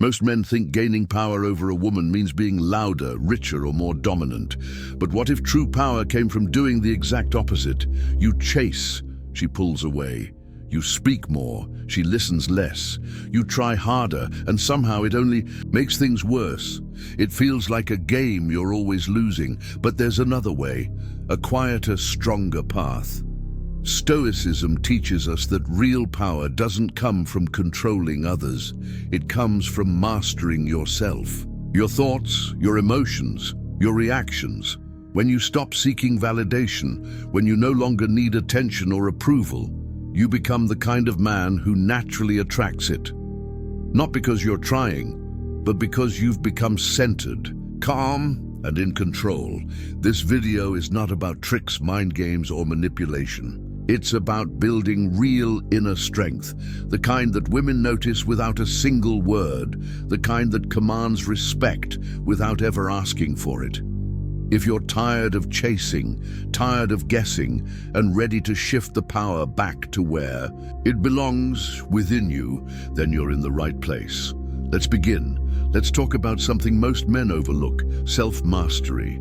Most men think gaining power over a woman means being louder, richer, or more dominant. But what if true power came from doing the exact opposite? You chase, she pulls away. You speak more, she listens less. You try harder, and somehow it only makes things worse. It feels like a game you're always losing, but there's another way, a quieter, stronger path. Stoicism teaches us that real power doesn't come from controlling others. It comes from mastering yourself. Your thoughts, your emotions, your reactions. When you stop seeking validation, when you no longer need attention or approval, you become the kind of man who naturally attracts it. Not because you're trying, but because you've become centered, calm, and in control. This video is not about tricks, mind games, or manipulation. It's about building real inner strength, the kind that women notice without a single word, the kind that commands respect without ever asking for it. If you're tired of chasing, tired of guessing, and ready to shift the power back to where it belongs within you, then you're in the right place. Let's begin. Let's talk about something most men overlook, self-mastery.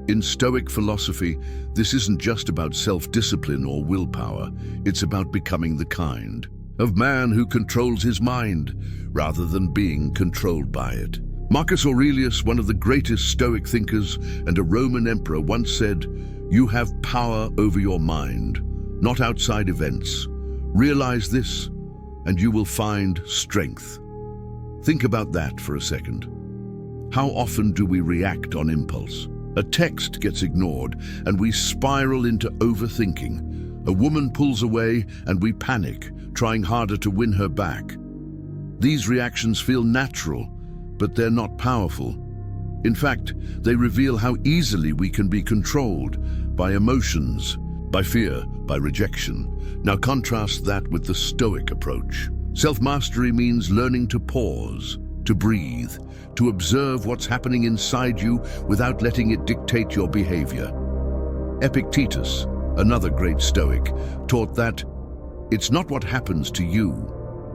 In Stoic philosophy, this isn't just about self-discipline or willpower. It's about becoming the kind of man who controls his mind rather than being controlled by it. Marcus Aurelius, one of the greatest Stoic thinkers and a Roman emperor, once said, "You have power over your mind, not outside events. Realize this, and you will find strength." Think about that for a second. How often do we react on impulse? A text gets ignored, and we spiral into overthinking. A woman pulls away, and we panic, trying harder to win her back. These reactions feel natural, but they're not powerful. In fact, they reveal how easily we can be controlled by emotions, by fear, by rejection. Now contrast that with the Stoic approach. Self-mastery means learning to pause, to breathe, to observe what's happening inside you without letting it dictate your behavior. Epictetus, another great Stoic, taught that it's not what happens to you,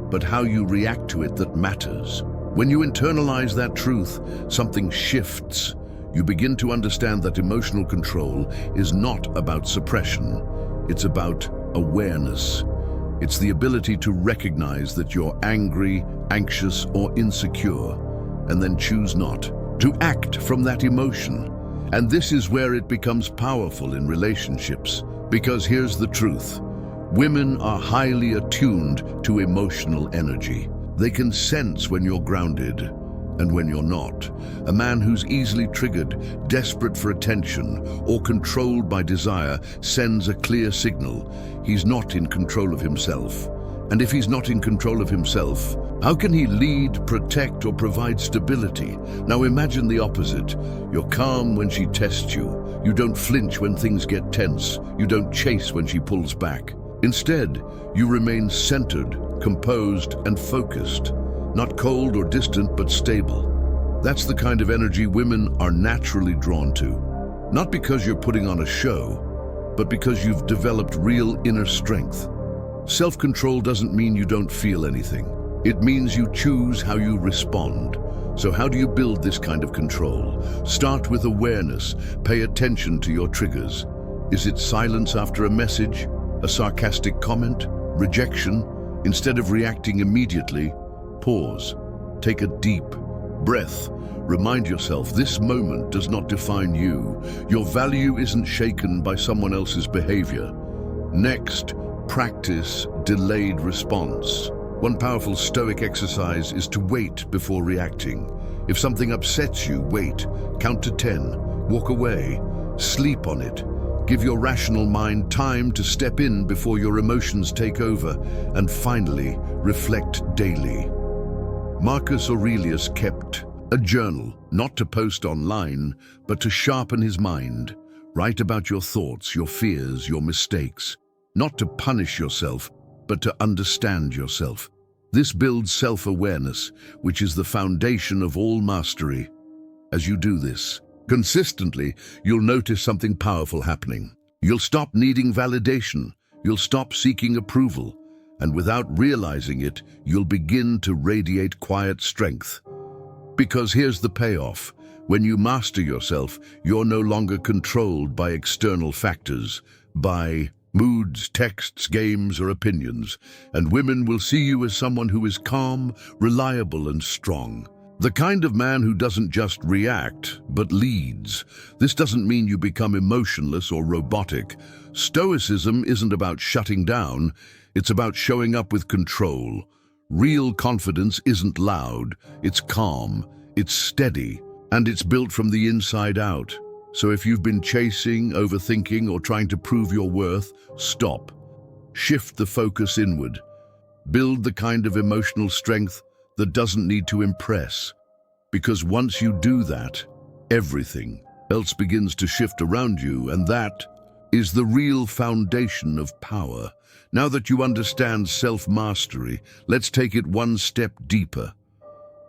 but how you react to it that matters. When you internalize that truth, something shifts. You begin to understand that emotional control is not about suppression. It's about awareness. It's the ability to recognize that you're angry, anxious, or insecure, and then choose not to act from that emotion. And this is where it becomes powerful in relationships. Because here's the truth. Women are highly attuned to emotional energy. They can sense when you're grounded and when you're not. A man who's easily triggered, desperate for attention, or controlled by desire sends a clear signal. He's not in control of himself. And if he's not in control of himself, how can he lead, protect, or provide stability? Now imagine the opposite. You're calm when she tests you. You don't flinch when things get tense. You don't chase when she pulls back. Instead, you remain centered, composed, and focused. Not cold or distant, but stable. That's the kind of energy women are naturally drawn to. Not because you're putting on a show, but because you've developed real inner strength. Self-control doesn't mean you don't feel anything. It means you choose how you respond. So how do you build this kind of control? Start with awareness. Pay attention to your triggers. Is it silence after a message? A sarcastic comment? Rejection? Instead of reacting immediately, pause. Take a deep breath. Remind yourself this moment does not define you. Your value isn't shaken by someone else's behavior. Next, practice delayed response. One powerful Stoic exercise is to wait before reacting. If something upsets you, wait. Count to 10. Walk away. Sleep on it. Give your rational mind time to step in before your emotions take over. And finally, reflect daily. Marcus Aurelius kept a journal, not to post online, but to sharpen his mind. Write about your thoughts, your fears, your mistakes. Not to punish yourself, but to understand yourself. This builds self-awareness, which is the foundation of all mastery. As you do this consistently, you'll notice something powerful happening. You'll stop needing validation. You'll stop seeking approval. And without realizing it, you'll begin to radiate quiet strength. Because here's the payoff. When you master yourself, you're no longer controlled by external factors, by moods, texts, games, or opinions, and women will see you as someone who is calm, reliable, and strong. The kind of man who doesn't just react, but leads. This doesn't mean you become emotionless or robotic. Stoicism isn't about shutting down, it's about showing up with control. Real confidence isn't loud, it's calm, it's steady, and it's built from the inside out. So if you've been chasing, overthinking, or trying to prove your worth, stop. Shift the focus inward. Build the kind of emotional strength that doesn't need to impress. Because once you do that, everything else begins to shift around you, and that is the real foundation of power. Now that you understand self-mastery, let's take it one step deeper.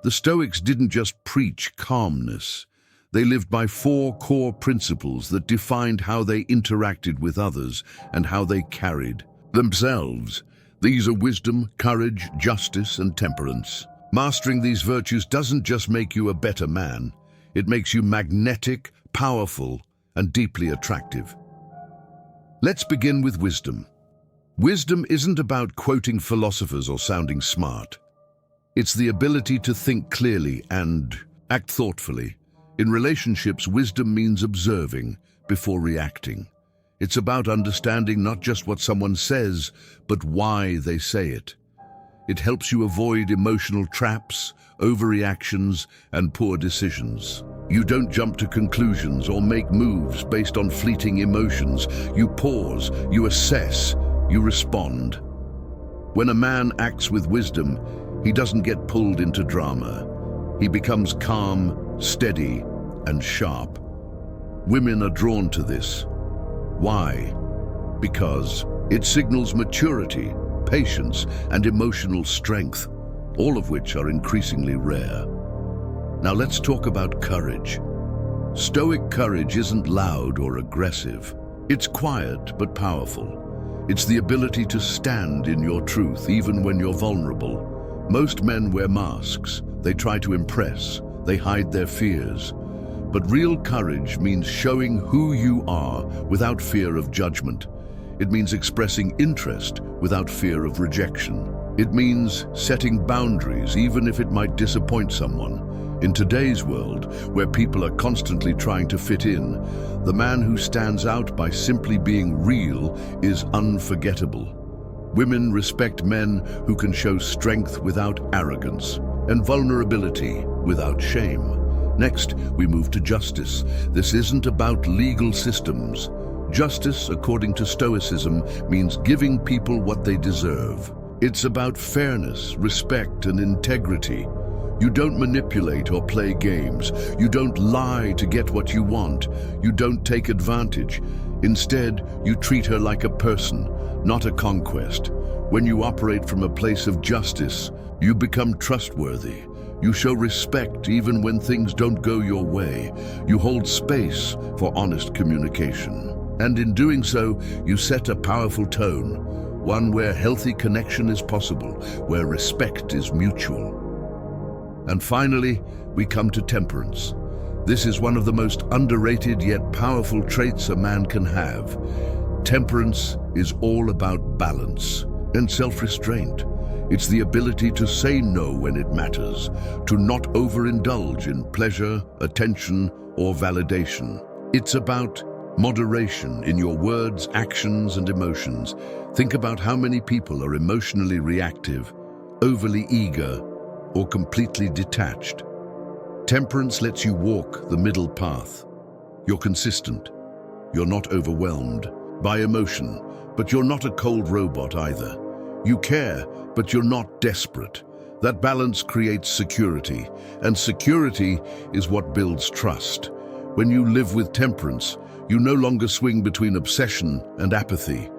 The Stoics didn't just preach calmness. They lived by 4 core principles that defined how they interacted with others and how they carried themselves. These are wisdom, courage, justice, and temperance. Mastering these virtues doesn't just make you a better man. It makes you magnetic, powerful, and deeply attractive. Let's begin with wisdom. Wisdom isn't about quoting philosophers or sounding smart. It's the ability to think clearly and act thoughtfully. In relationships, wisdom means observing before reacting. It's about understanding not just what someone says, but why they say it. It helps you avoid emotional traps, overreactions, and poor decisions. You don't jump to conclusions or make moves based on fleeting emotions. You pause, you assess, you respond. When a man acts with wisdom, he doesn't get pulled into drama. He becomes calm, steady, and sharp. Women are drawn to this. Why? Because it signals maturity, patience, and emotional strength, all of which are increasingly rare. Now let's talk about courage. Stoic courage isn't loud or aggressive. It's quiet but powerful. It's the ability to stand in your truth even when you're vulnerable. Most men wear masks. They try to impress. They hide their fears. But real courage means showing who you are without fear of judgment. It means expressing interest without fear of rejection. It means setting boundaries even if it might disappoint someone. In today's world, where people are constantly trying to fit in, the man who stands out by simply being real is unforgettable. Women respect men who can show strength without arrogance and vulnerability without shame. Next, we move to justice. This isn't about legal systems. Justice, according to Stoicism, means giving people what they deserve. It's about fairness, respect, and integrity. You don't manipulate or play games. You don't lie to get what you want. You don't take advantage. Instead, you treat her like a person, not a conquest. When you operate from a place of justice, you become trustworthy. You show respect even when things don't go your way. You hold space for honest communication. And in doing so, you set a powerful tone, one where healthy connection is possible, where respect is mutual. And finally, we come to temperance. This is one of the most underrated yet powerful traits a man can have. Temperance is all about balance and self-restraint. It's the ability to say no when it matters, to not overindulge in pleasure, attention, or validation. It's about moderation in your words, actions, and emotions. Think about how many people are emotionally reactive, overly eager, or completely detached. Temperance lets you walk the middle path. You're consistent. You're not overwhelmed by emotion, but you're not a cold robot either. You care, but you're not desperate. That balance creates security, and security is what builds trust. When you live with temperance, you no longer swing between obsession and apathy.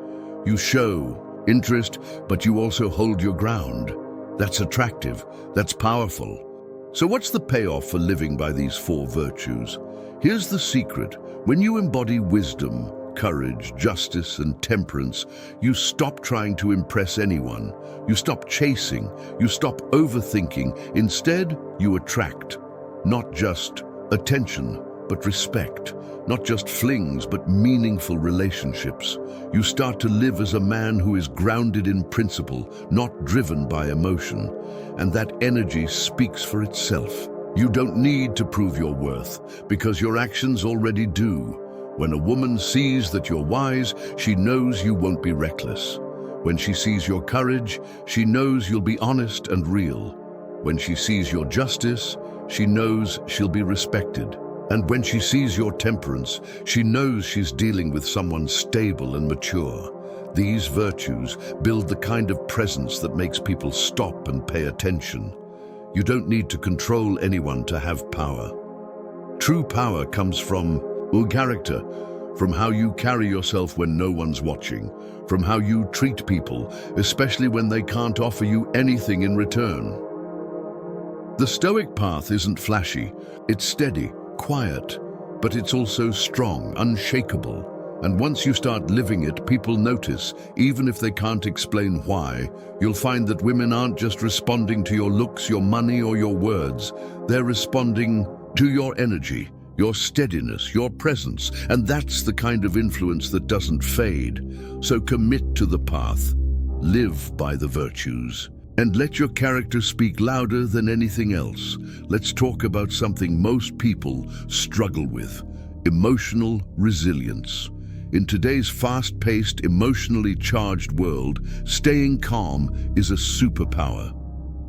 You show interest, but you also hold your ground. That's attractive, that's powerful. So what's the payoff for living by these 4 virtues? Here's the secret. When you embody wisdom, courage, justice, and temperance, you stop trying to impress anyone. You stop chasing. You stop overthinking. Instead, you attract. Not just attention, but respect. Not just flings, but meaningful relationships. You start to live as a man who is grounded in principle, not driven by emotion. And that energy speaks for itself. You don't need to prove your worth, because your actions already do. When a woman sees that you're wise, she knows you won't be reckless. When she sees your courage, she knows you'll be honest and real. When she sees your justice, she knows she'll be respected. And when she sees your temperance, she knows she's dealing with someone stable and mature. These virtues build the kind of presence that makes people stop and pay attention. You don't need to control anyone to have power. True power comes from character, from how you carry yourself when no one's watching, from how you treat people, especially when they can't offer you anything in return. The Stoic path isn't flashy, it's steady, quiet, but it's also strong, unshakable. And once you start living it, people notice, even if they can't explain why. You'll find that women aren't just responding to your looks, your money, or your words. They're responding to your energy, your steadiness, your presence, and that's the kind of influence that doesn't fade. So commit to the path, live by the virtues, and let your character speak louder than anything else. Let's talk about something most people struggle with: emotional resilience. In today's fast-paced, emotionally charged world, staying calm is a superpower.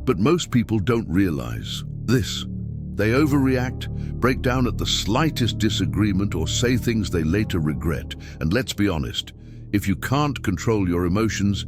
But most people don't realize this. They overreact, break down at the slightest disagreement, or say things they later regret. And let's be honest, if you can't control your emotions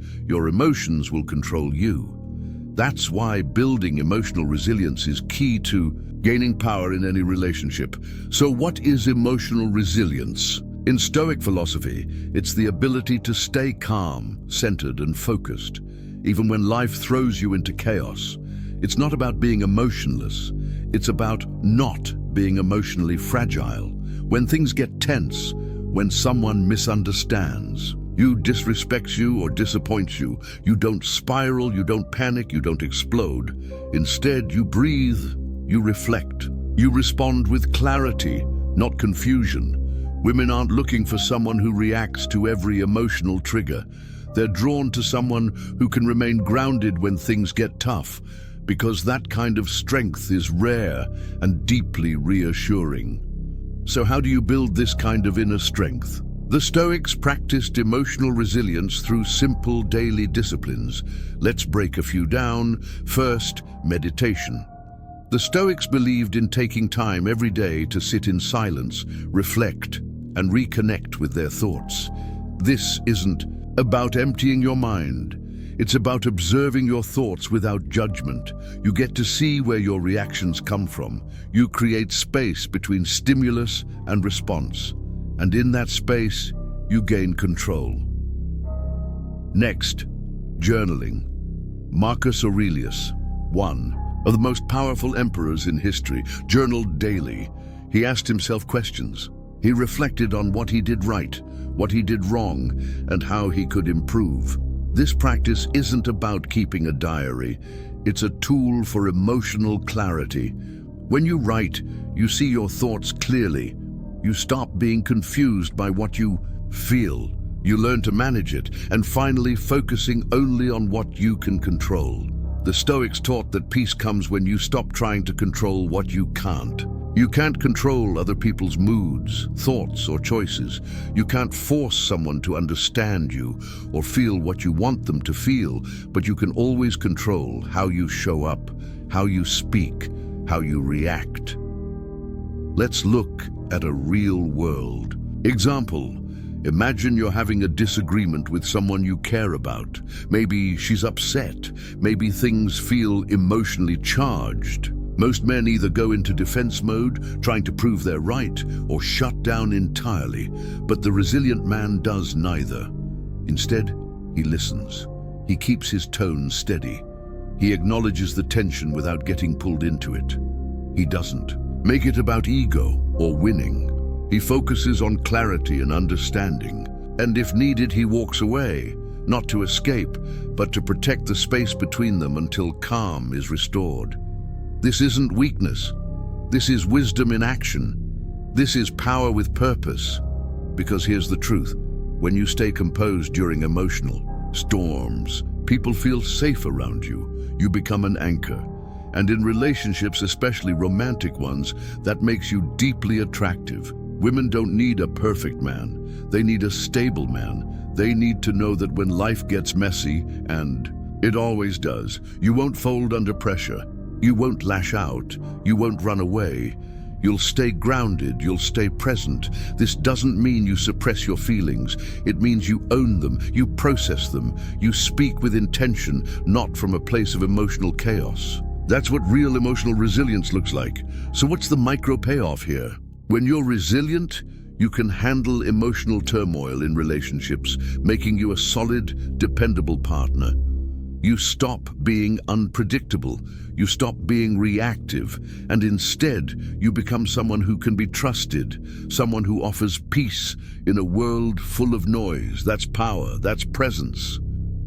will control you. That's why building emotional resilience is key to gaining power in any relationship. So what is emotional resilience? In Stoic philosophy, it's the ability to stay calm, centered, and focused, even when life throws you into chaos. It's not about being emotionless. It's about not being emotionally fragile. When things get tense, when someone misunderstands, you disrespects you or disappoints you, you don't spiral, you don't panic, you don't explode. Instead, you breathe, you reflect, you respond with clarity, not confusion. Women aren't looking for someone who reacts to every emotional trigger. They're drawn to someone who can remain grounded when things get tough, because that kind of strength is rare and deeply reassuring. So how do you build this kind of inner strength? The Stoics practiced emotional resilience through simple daily disciplines. Let's break a few down. First, meditation. The Stoics believed in taking time every day to sit in silence, reflect, and reconnect with their thoughts. This isn't about emptying your mind. It's about observing your thoughts without judgment. You get to see where your reactions come from. You create space between stimulus and response. And in that space, you gain control. Next, journaling. Marcus Aurelius, one of the most powerful emperors in history, journaled daily. He asked himself questions. He reflected on what he did right, what he did wrong, and how he could improve. This practice isn't about keeping a diary. It's a tool for emotional clarity. When you write, you see your thoughts clearly. You stop being confused by what you feel. You learn to manage it, and finally focusing only on what you can control. The Stoics taught that peace comes when you stop trying to control what you can't. You can't control other people's moods, thoughts, or choices. You can't force someone to understand you or feel what you want them to feel, but you can always control how you show up, how you speak, how you react. Let's look at a real world example. Imagine you're having a disagreement with someone you care about. Maybe she's upset. Maybe things feel emotionally charged. Most men either go into defense mode, trying to prove they're right, or shut down entirely. But the resilient man does neither. Instead, he listens. He keeps his tone steady. He acknowledges the tension without getting pulled into it. He doesn't make it about ego or winning. He focuses on clarity and understanding, and if needed, he walks away, not to escape, but to protect the space between them until calm is restored. This isn't weakness. This is wisdom in action. This is power with purpose. Because here's the truth. When you stay composed during emotional storms, people feel safe around you. You become an anchor. And in relationships, especially romantic ones, that makes you deeply attractive. Women don't need a perfect man. They need a stable man. They need to know that when life gets messy, and it always does, you won't fold under pressure. You won't lash out. You won't run away. You'll stay grounded. You'll stay present. This doesn't mean you suppress your feelings. It means you own them. You process them. You speak with intention, not from a place of emotional chaos. That's what real emotional resilience looks like. So what's the micro payoff here? When you're resilient, you can handle emotional turmoil in relationships, making you a solid, dependable partner. You stop being unpredictable. You stop being reactive, and instead, you become someone who can be trusted, someone who offers peace in a world full of noise. That's power. That's presence.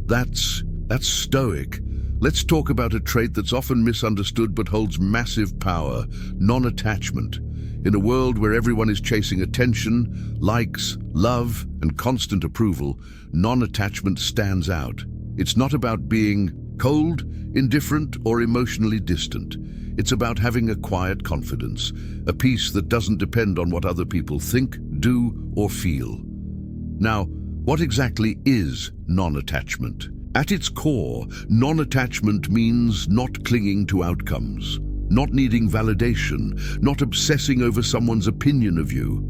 That's Stoic. Let's talk about a trait that's often misunderstood but holds massive power: non-attachment. In a world where everyone is chasing attention, likes, love, and constant approval, non-attachment stands out. It's not about being cold, indifferent, or emotionally distant. It's about having a quiet confidence, a peace that doesn't depend on what other people think, do, or feel. Now, what exactly is non-attachment? At its core, non-attachment means not clinging to outcomes, not needing validation, not obsessing over someone's opinion of you.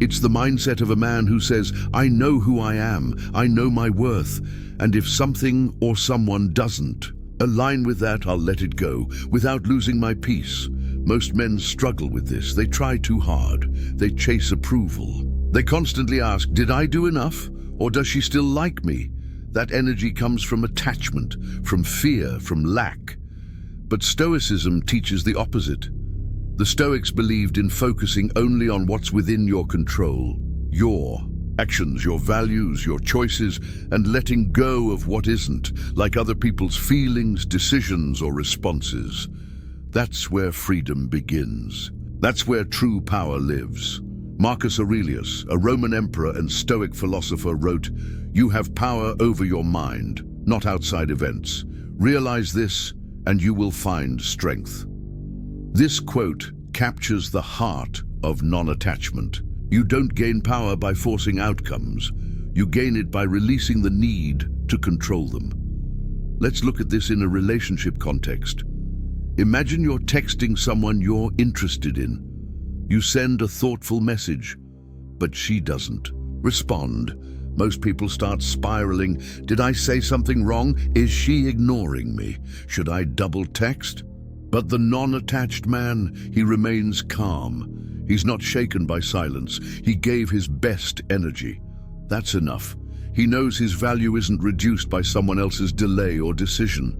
It's the mindset of a man who says, I know who I am, I know my worth, and if something or someone doesn't align with that, I'll let it go, without losing my peace. Most men struggle with this. They try too hard. They chase approval. They constantly ask, did I do enough? Or does she still like me? That energy comes from attachment, from fear, from lack. But Stoicism teaches the opposite. The Stoics believed in focusing only on what's within your control, your actions, your values, your choices, and letting go of what isn't, like other people's feelings, decisions, or responses. That's where freedom begins. That's where true power lives. Marcus Aurelius, a Roman emperor and Stoic philosopher, wrote, "You have power over your mind, not outside events. Realize this, and you will find strength." This quote captures the heart of non-attachment. You don't gain power by forcing outcomes. You gain it by releasing the need to control them. Let's look at this in a relationship context. Imagine you're texting someone you're interested in. You send a thoughtful message, but she doesn't respond. Most people start spiraling. Did I say something wrong? Is she ignoring me? Should I double text? But the non-attached man, he remains calm. He's not shaken by silence. He gave his best energy. That's enough. He knows his value isn't reduced by someone else's delay or decision.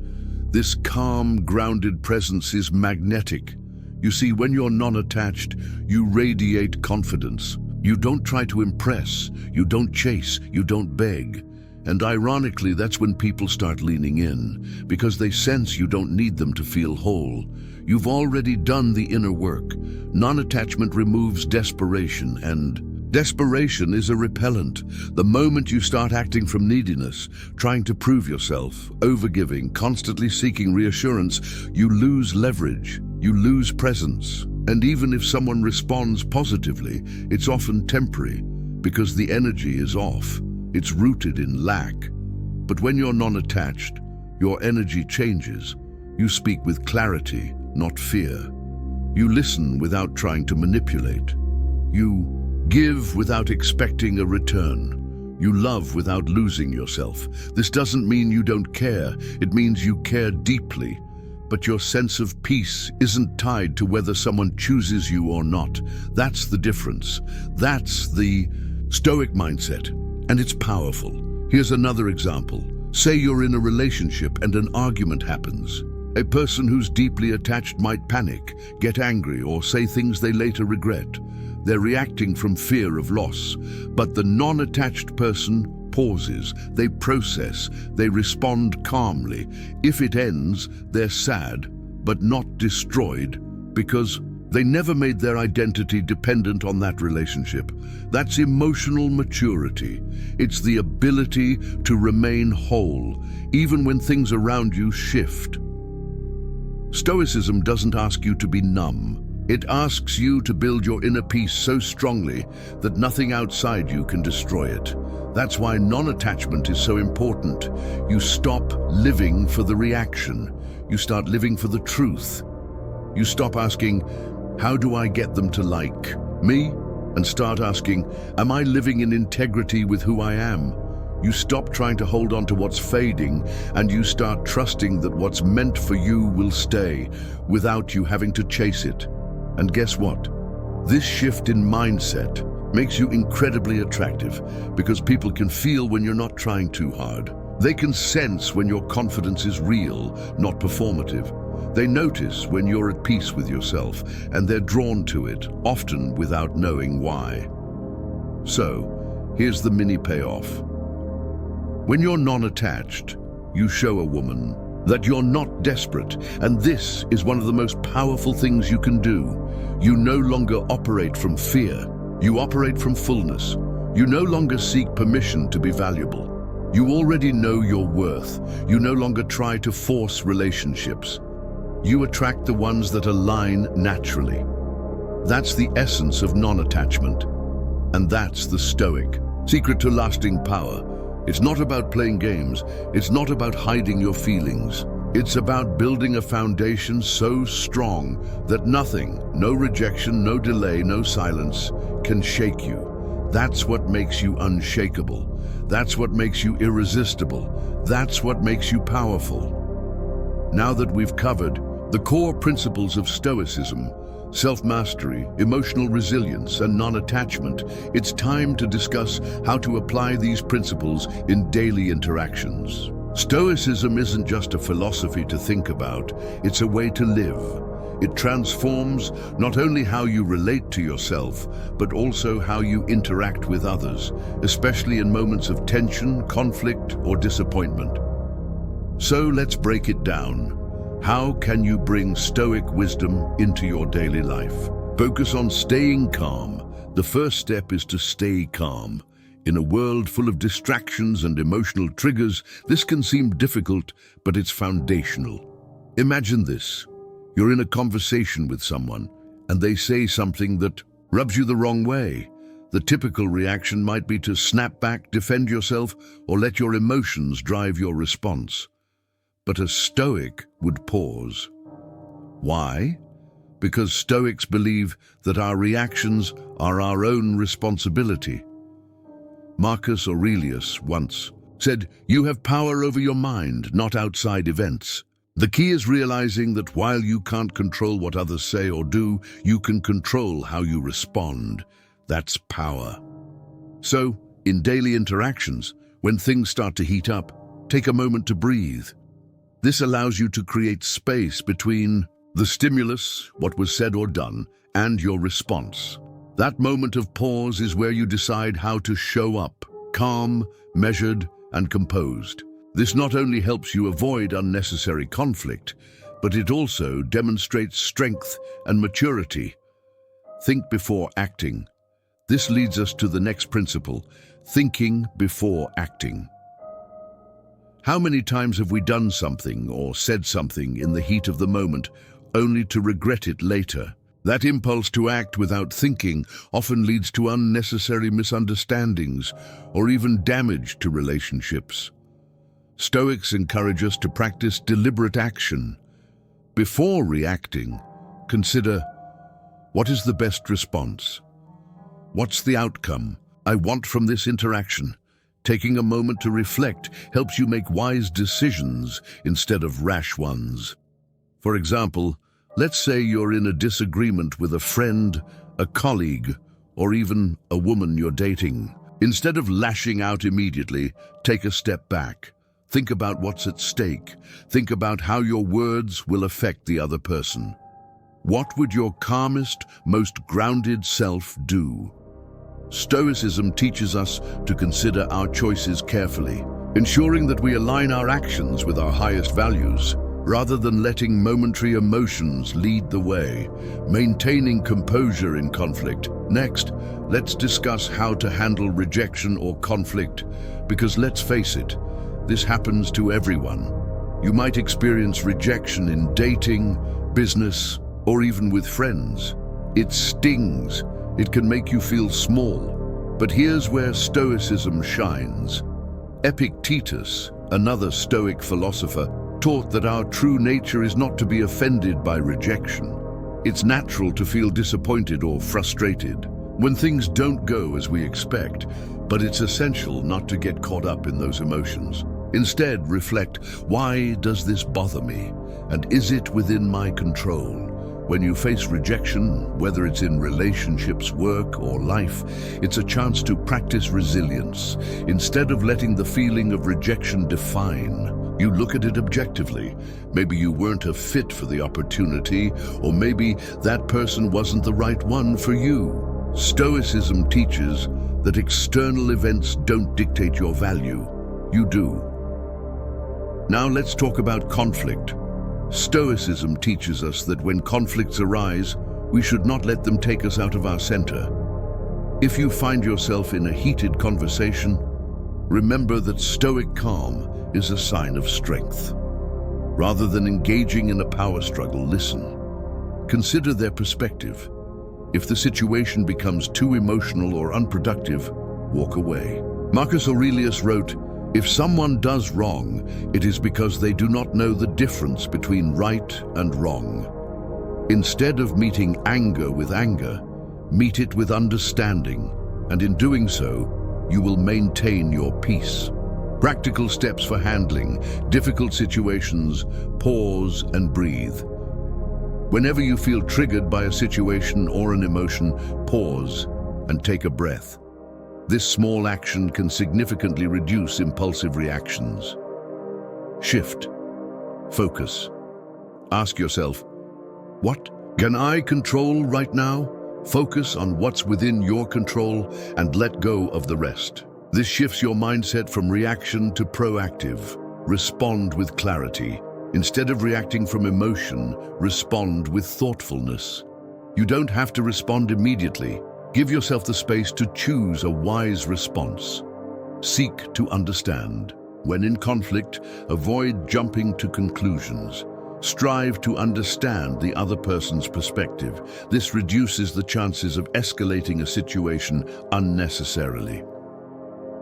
This calm, grounded presence is magnetic. You see, when you're non-attached, you radiate confidence. You don't try to impress, you don't chase, you don't beg. And ironically, that's when people start leaning in, because they sense you don't need them to feel whole. You've already done the inner work. Non-attachment removes desperation, and desperation is a repellent. The moment you start acting from neediness, trying to prove yourself, overgiving, constantly seeking reassurance, you lose leverage, you lose presence. And even if someone responds positively, it's often temporary, because the energy is off. It's rooted in lack. But when you're non-attached, your energy changes. You speak with clarity, not fear. You listen without trying to manipulate. You give without expecting a return. You love without losing yourself. This doesn't mean you don't care. It means you care deeply. But your sense of peace isn't tied to whether someone chooses you or not. That's the difference. That's the Stoic mindset, and it's powerful. Here's another example. Say you're in a relationship and an argument happens. A person who's deeply attached might panic, get angry, or say things they later regret. They're reacting from fear of loss. But the non-attached person pauses, they process, they respond calmly. If it ends, they're sad, but not destroyed, because they never made their identity dependent on that relationship. That's emotional maturity. It's the ability to remain whole, even when things around you shift. Stoicism doesn't ask you to be numb. It asks you to build your inner peace so strongly that nothing outside you can destroy it. That's why non-attachment is so important. You stop living for the reaction. You start living for the truth. You stop asking, how do I get them to like me? And start asking, am I living in integrity with who I am? You stop trying to hold on to what's fading, and you start trusting that what's meant for you will stay, without you having to chase it. And guess what? This shift in mindset makes you incredibly attractive, because people can feel when you're not trying too hard. They can sense when your confidence is real, not performative. They notice when you're at peace with yourself, and they're drawn to it, often without knowing why. So, here's the mini payoff. When you're non-attached, you show a woman that you're not desperate, and this is one of the most powerful things you can do. You no longer operate from fear. You operate from fullness. You no longer seek permission to be valuable. You already know your worth. You no longer try to force relationships. You attract the ones that align naturally. That's the essence of non-attachment. And that's the Stoic secret to lasting power. It's not about playing games. It's not about hiding your feelings. It's about building a foundation so strong that nothing, no rejection, no delay, no silence, can shake you. That's what makes you unshakable. That's what makes you irresistible. That's what makes you powerful. Now that we've covered the core principles of Stoicism, self-mastery, emotional resilience, and non-attachment, it's time to discuss how to apply these principles in daily interactions. Stoicism isn't just a philosophy to think about, it's a way to live. It transforms not only how you relate to yourself, but also how you interact with others, especially in moments of tension, conflict, or disappointment. So let's break it down. How can you bring Stoic wisdom into your daily life? Focus on staying calm. The first step is to stay calm. In a world full of distractions and emotional triggers, this can seem difficult, but it's foundational. Imagine this. You're in a conversation with someone, and they say something that rubs you the wrong way. The typical reaction might be to snap back, defend yourself, or let your emotions drive your response. But a Stoic would pause. Why? Because Stoics believe that our reactions are our own responsibility. Marcus Aurelius once said, "You have power over your mind, not outside events." The key is realizing that while you can't control what others say or do, you can control how you respond. That's power. So, in daily interactions, when things start to heat up, take a moment to breathe. This allows you to create space between the stimulus, what was said or done, and your response. That moment of pause is where you decide how to show up, calm, measured, and composed. This not only helps you avoid unnecessary conflict, but it also demonstrates strength and maturity. Think before acting. This leads us to the next principle, thinking before acting. How many times have we done something or said something in the heat of the moment, only to regret it later? That impulse to act without thinking often leads to unnecessary misunderstandings or even damage to relationships. Stoics encourage us to practice deliberate action. Before reacting, consider, what is the best response? What's the outcome I want from this interaction? Taking a moment to reflect helps you make wise decisions instead of rash ones. For example, let's say you're in a disagreement with a friend, a colleague, or even a woman you're dating. Instead of lashing out immediately, take a step back. Think about what's at stake. Think about how your words will affect the other person. What would your calmest, most grounded self do? Stoicism teaches us to consider our choices carefully, ensuring that we align our actions with our highest values, rather than letting momentary emotions lead the way, maintaining composure in conflict. Next, let's discuss how to handle rejection or conflict, because let's face it, this happens to everyone. You might experience rejection in dating, business, or even with friends. It stings. It can make you feel small. But here's where Stoicism shines. Epictetus, another Stoic philosopher, taught that our true nature is not to be offended by rejection. It's natural to feel disappointed or frustrated when things don't go as we expect, but it's essential not to get caught up in those emotions. Instead, reflect, why does this bother me? And is it within my control? When you face rejection, whether it's in relationships, work, or life, it's a chance to practice resilience. Instead of letting the feeling of rejection define, you look at it objectively. Maybe you weren't a fit for the opportunity, or maybe that person wasn't the right one for you. Stoicism teaches that external events don't dictate your value. You do. Now let's talk about conflict. Stoicism teaches us that when conflicts arise, we should not let them take us out of our center. If you find yourself in a heated conversation, remember that Stoic calm is a sign of strength. Rather than engaging in a power struggle, listen. Consider their perspective. If the situation becomes too emotional or unproductive, walk away. Marcus Aurelius wrote, "If someone does wrong, it is because they do not know the difference between right and wrong." Instead of meeting anger with anger, meet it with understanding, and in doing so, you will maintain your peace. Practical steps for handling difficult situations: pause and breathe. Whenever you feel triggered by a situation or an emotion, pause and take a breath. This small action can significantly reduce impulsive reactions. Shift. Focus. Ask yourself, what can I control right now? Focus on what's within your control and let go of the rest. This shifts your mindset from reaction to proactive. Respond with clarity. Instead of reacting from emotion, respond with thoughtfulness. You don't have to respond immediately. Give yourself the space to choose a wise response. Seek to understand. When in conflict, avoid jumping to conclusions. Strive to understand the other person's perspective. This reduces the chances of escalating a situation unnecessarily.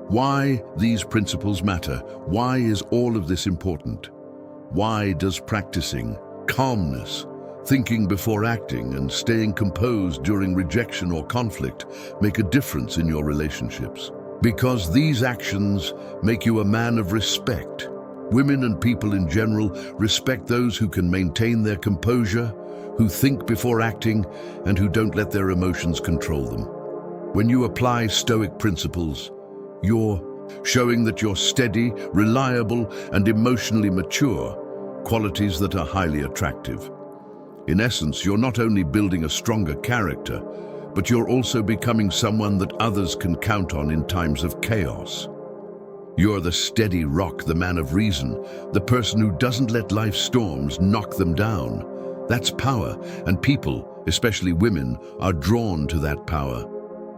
Why these principles matter? Why is all of this important? Why does practicing calmness, thinking before acting, and staying composed during rejection or conflict make a difference in your relationships? Because these actions make you a man of respect. Women and people in general respect those who can maintain their composure, who think before acting, and who don't let their emotions control them. When you apply Stoic principles, you're showing that you're steady, reliable, and emotionally mature, qualities that are highly attractive. In essence, you're not only building a stronger character, but you're also becoming someone that others can count on in times of chaos. You're the steady rock, the man of reason, the person who doesn't let life's storms knock them down. That's power, and people, especially women, are drawn to that power.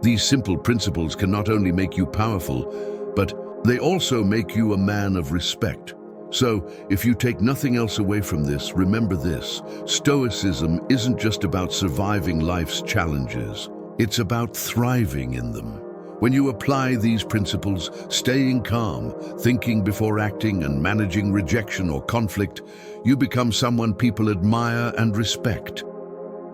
These simple principles can not only make you powerful, but they also make you a man of respect. So, if you take nothing else away from this, remember this: Stoicism isn't just about surviving life's challenges, it's about thriving in them. When you apply these principles, staying calm, thinking before acting, and managing rejection or conflict, you become someone people admire and respect.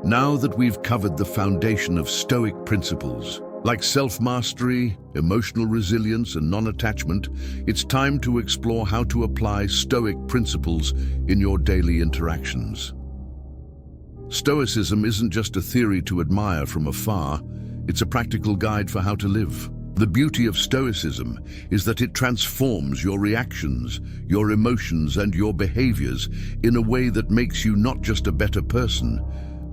Now that we've covered the foundation of Stoic principles, like self-mastery, emotional resilience, and non-attachment, it's time to explore how to apply Stoic principles in your daily interactions. Stoicism isn't just a theory to admire from afar, it's a practical guide for how to live. The beauty of Stoicism is that it transforms your reactions, your emotions, and your behaviors in a way that makes you not just a better person,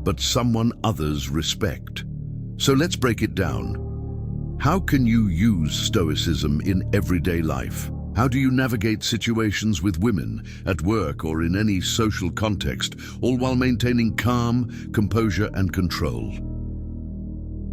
but someone others respect. So let's break it down. How can you use Stoicism in everyday life? How do you navigate situations with women, at work or in any social context, all while maintaining calm, composure and control?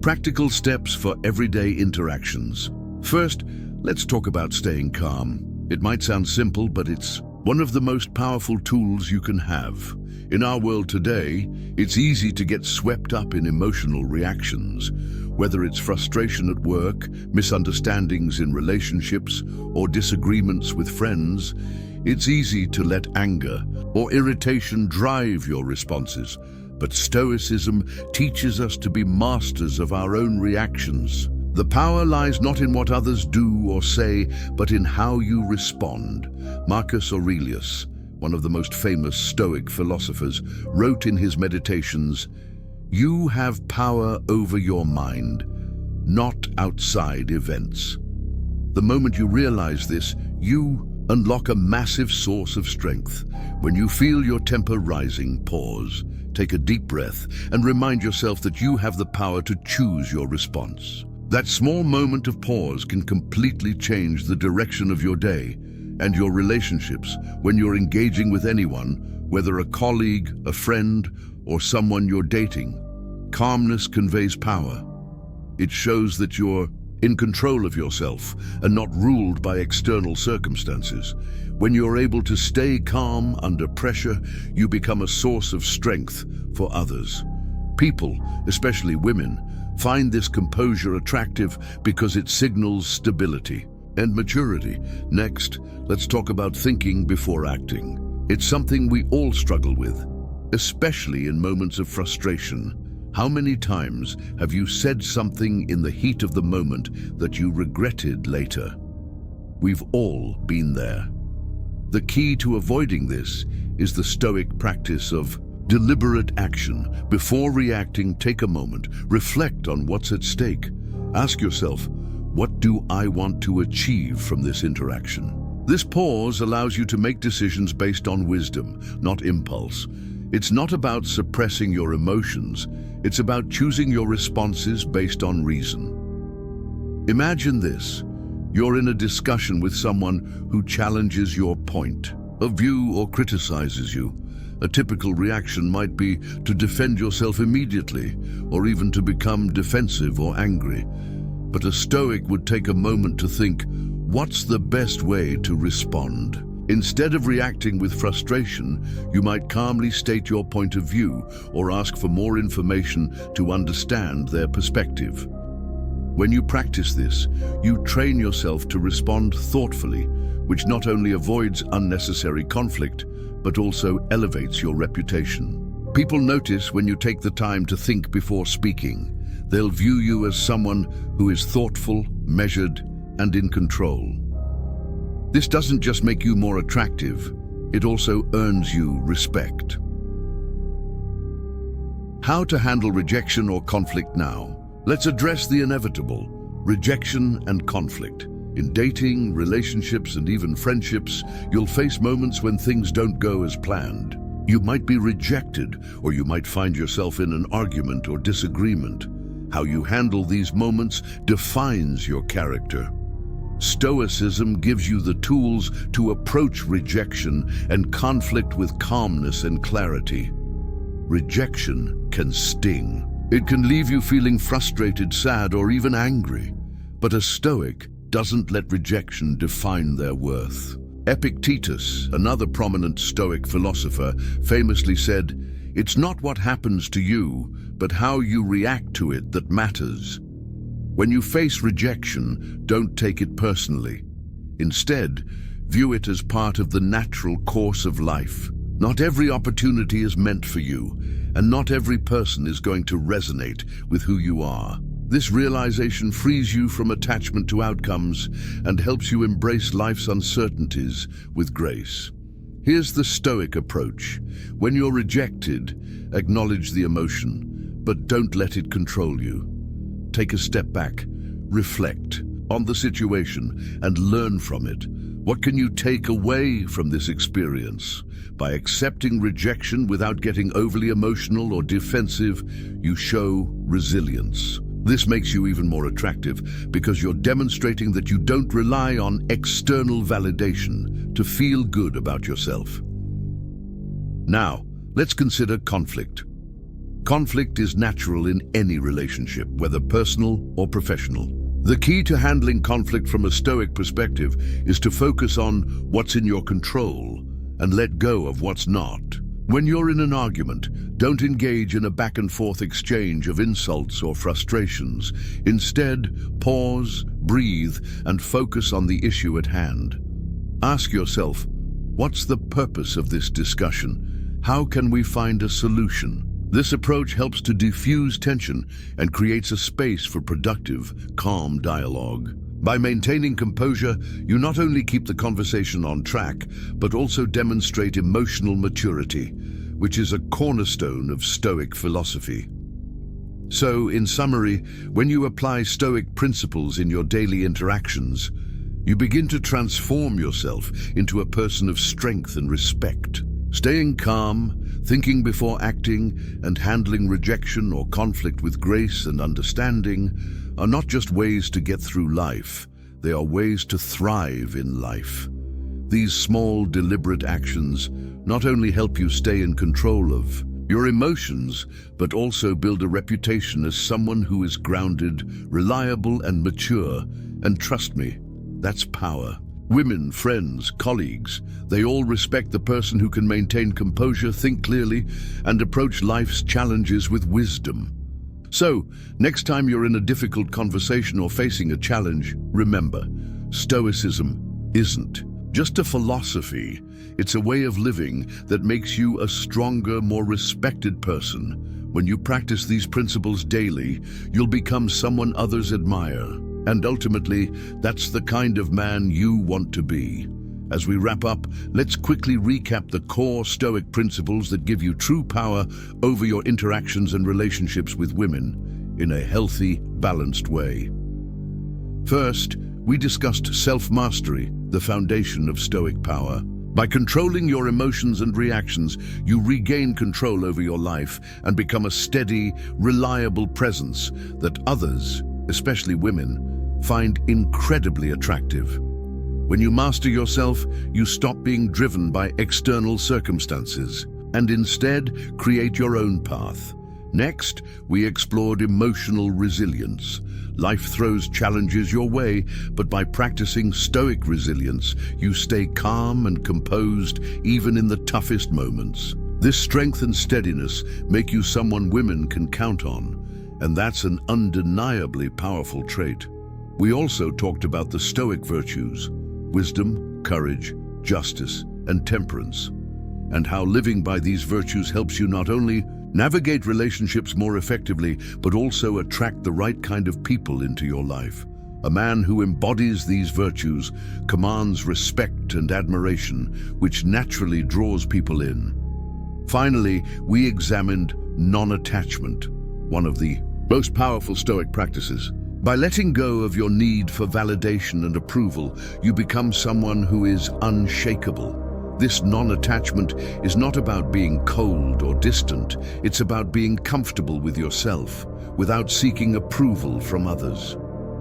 Practical steps for everyday interactions. First, let's talk about staying calm. It might sound simple, but it's one of the most powerful tools you can have. In our world today, it's easy to get swept up in emotional reactions. Whether it's frustration at work, misunderstandings in relationships, or disagreements with friends, it's easy to let anger or irritation drive your responses. But Stoicism teaches us to be masters of our own reactions. The power lies not in what others do or say, but in how you respond. Marcus Aurelius, one of the most famous Stoic philosophers, wrote in his Meditations, "You have power over your mind, not outside events." The moment you realize this, you unlock a massive source of strength. When you feel your temper rising, pause, take a deep breath, and remind yourself that you have the power to choose your response. That small moment of pause can completely change the direction of your day and your relationships when you're engaging with anyone, whether a colleague, a friend, or someone you're dating. Calmness conveys power. It shows that you're in control of yourself and not ruled by external circumstances. When you're able to stay calm under pressure, you become a source of strength for others. People, especially women, find this composure attractive because it signals stability and maturity. Next, let's talk about thinking before acting. It's something we all struggle with, especially in moments of frustration. How many times have you said something in the heat of the moment that you regretted later? We've all been there. The key to avoiding this is the Stoic practice of deliberate action. Before reacting, take a moment, reflect on what's at stake. Ask yourself, what do I want to achieve from this interaction? This pause allows you to make decisions based on wisdom, not impulse. It's not about suppressing your emotions, it's about choosing your responses based on reason. Imagine this. You're in a discussion with someone who challenges your point of view or criticizes you. A typical reaction might be to defend yourself immediately, or even to become defensive or angry. But a Stoic would take a moment to think, what's the best way to respond? Instead of reacting with frustration, you might calmly state your point of view or ask for more information to understand their perspective. When you practice this, you train yourself to respond thoughtfully, which not only avoids unnecessary conflict, but also elevates your reputation. People notice when you take the time to think before speaking. They'll view you as someone who is thoughtful, measured, and in control. This doesn't just make you more attractive, it also earns you respect. How to handle rejection or conflict now? Let's address the inevitable, rejection and conflict. In dating, relationships, and even friendships, you'll face moments when things don't go as planned. You might be rejected, or you might find yourself in an argument or disagreement. How you handle these moments defines your character. Stoicism gives you the tools to approach rejection and conflict with calmness and clarity. Rejection can sting. It can leave you feeling frustrated, sad, or even angry. But a Stoic doesn't let rejection define their worth. Epictetus, another prominent Stoic philosopher, famously said, "It's not what happens to you, but how you react to it that matters." When you face rejection, don't take it personally. Instead, view it as part of the natural course of life. Not every opportunity is meant for you, and not every person is going to resonate with who you are. This realization frees you from attachment to outcomes and helps you embrace life's uncertainties with grace. Here's the Stoic approach. When you're rejected, acknowledge the emotion, but don't let it control you. Take a step back, reflect on the situation, and learn from it. What can you take away from this experience? By accepting rejection without getting overly emotional or defensive, you show resilience. This makes you even more attractive because you're demonstrating that you don't rely on external validation to feel good about yourself. Now, let's consider conflict. Conflict is natural in any relationship, whether personal or professional. The key to handling conflict from a Stoic perspective is to focus on what's in your control and let go of what's not. When you're in an argument, don't engage in a back-and-forth exchange of insults or frustrations. Instead, pause, breathe, and focus on the issue at hand. Ask yourself, what's the purpose of this discussion? How can we find a solution? This approach helps to diffuse tension and creates a space for productive, calm dialogue. By maintaining composure, you not only keep the conversation on track, but also demonstrate emotional maturity, which is a cornerstone of Stoic philosophy. So, in summary, when you apply Stoic principles in your daily interactions, you begin to transform yourself into a person of strength and respect. Staying calm, thinking before acting, and handling rejection or conflict with grace and understanding are not just ways to get through life, they are ways to thrive in life. These small, deliberate actions not only help you stay in control of your emotions, but also build a reputation as someone who is grounded, reliable, and mature. And trust me, that's power. Women, friends, colleagues, they all respect the person who can maintain composure, think clearly, and approach life's challenges with wisdom. So, next time you're in a difficult conversation or facing a challenge, remember, Stoicism isn't just a philosophy. It's a way of living that makes you a stronger, more respected person. When you practice these principles daily, you'll become someone others admire. And ultimately, that's the kind of man you want to be. As we wrap up, let's quickly recap the core Stoic principles that give you true power over your interactions and relationships with women in a healthy, balanced way. First, we discussed self-mastery, the foundation of Stoic power. By controlling your emotions and reactions, you regain control over your life and become a steady, reliable presence that others, especially women, find incredibly attractive. When you master yourself, you stop being driven by external circumstances and instead create your own path. Next, we explored emotional resilience. Life throws challenges your way, but by practicing Stoic resilience, you stay calm and composed even in the toughest moments. This strength and steadiness make you someone women can count on, and that's an undeniably powerful trait. We also talked about the Stoic virtues, wisdom, courage, justice, and temperance, and how living by these virtues helps you not only navigate relationships more effectively, but also attract the right kind of people into your life. A man who embodies these virtues commands respect and admiration, which naturally draws people in. Finally, we examined non-attachment, one of the most powerful Stoic practices. By letting go of your need for validation and approval, you become someone who is unshakable. This non-attachment is not about being cold or distant. It's about being comfortable with yourself, without seeking approval from others.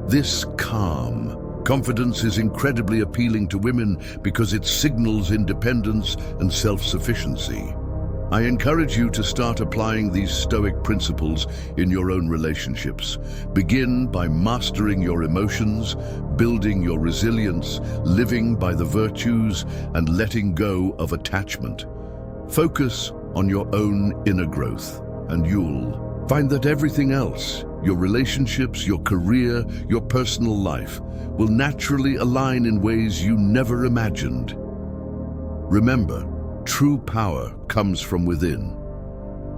This calm confidence is incredibly appealing to women because it signals independence and self-sufficiency. I encourage you to start applying these Stoic principles in your own relationships. Begin by mastering your emotions, building your resilience, living by the virtues, and letting go of attachment. Focus on your own inner growth, and you'll find that everything else, your relationships, your career, your personal life, will naturally align in ways you never imagined. Remember, true power comes from within.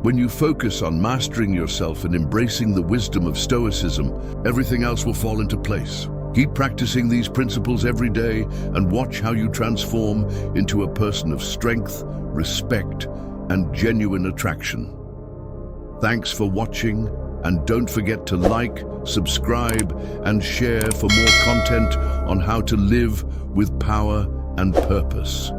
When you focus on mastering yourself and embracing the wisdom of Stoicism, everything else will fall into place. Keep practicing these principles every day and watch how you transform into a person of strength, respect, and genuine attraction. Thanks for watching, and don't forget to like, subscribe, and share for more content on how to live with power and purpose.